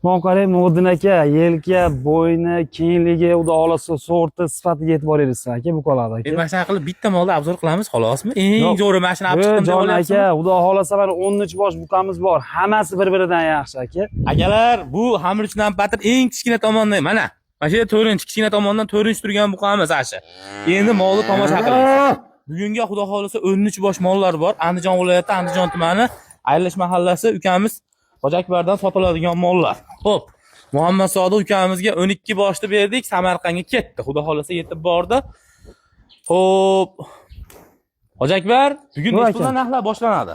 Mana qarang, Muhiddin aka, yelka, bo'yni, kengligi, xudo xolasa sorti, sifatiga e'tibor berasiz aka, bu qoladi aka. Mana shunaqa qilib bitta molni obzor qilamiz, xolosmi? Eng Yo'q. zo'ri mashina olib chiqdim deb Jon olyapsizmi? aka, xudo xolasa mana 13 bosh bukamiz bor. Hammasi bir-biridan yaxshi aka. Akalar, bu Hamirchidan batib eng kichkina tomondan mana. Mana shu 4-chi kichkina tomondan 4-chi turgan buqamiz ashi. Endi molni tomosha qilamiz. Bugunga xudo xolasa 13 bosh mollar bor. Andijon viloyati, Andijon tumani, Aylash mahallasi ukamiz Hojakbardan sotiladigan mollar. Xo'p, Muhammad Sodiq ukamizga 12 boshni berdik, Samarqandga ketdi. Xudo xolasa yetib bordi. Xo'p. Hojakbar, bugun Nima nechta ekan? puldan narxlar boshlanadi?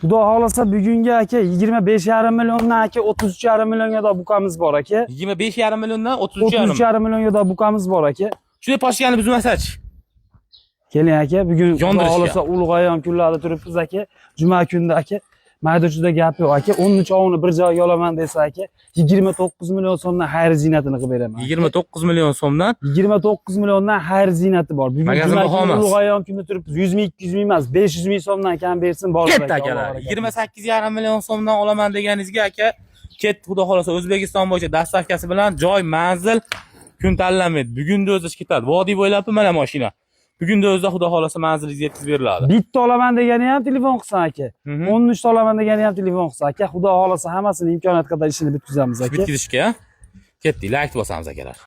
Xudo xolasa bugungi aka 25,5 milliondan aka 33,5 millionga da bukamiz bor aka. 25,5 milliondan 33,5. 33,5 millionga da bukamiz bor aka. Shunday pochkani buzmasachi. Keling aka, bugun xudo Yondirishga. xolasa ulg'ayam kunlarda turibmiz aka. Juma kunida aka. Maydochida gap yo'q aka. 13 ovni bir joyga olaman desa aka, 29 million so'mdan xayr ziynatini qilib beraman. 29 million so'mdan 29 milliondan xayr ziynati bor. Bugun Magazin juma baho kuni emas. ulg'ayam kunda turibmiz. 100 ming, 200 ming emas, 500 ming so'mdan kam bersin bolalar ketdi akalar. 28,5 million so'mdan olaman deganingizga aka, ketdi xudo xolasa O'zbekiston bo'yicha dastavkasi bilan joy, manzil, kun tanlamaydi. Bugunda o'zi ketadi. Vodiy bo'ylab mana mashina. Bugunda o'zida xudo xolasa manzilingizga yetkazib beriladi. Bitta olaman degani ham telefon qilsin aka. Mhm. 13 ta olaman degani ham telefon qilsin aka. Xudo xolasa hammasini imkoniyat qadar ishini bitkazamiz aka. Bitkizishga ketdik, like bosamiz akalar.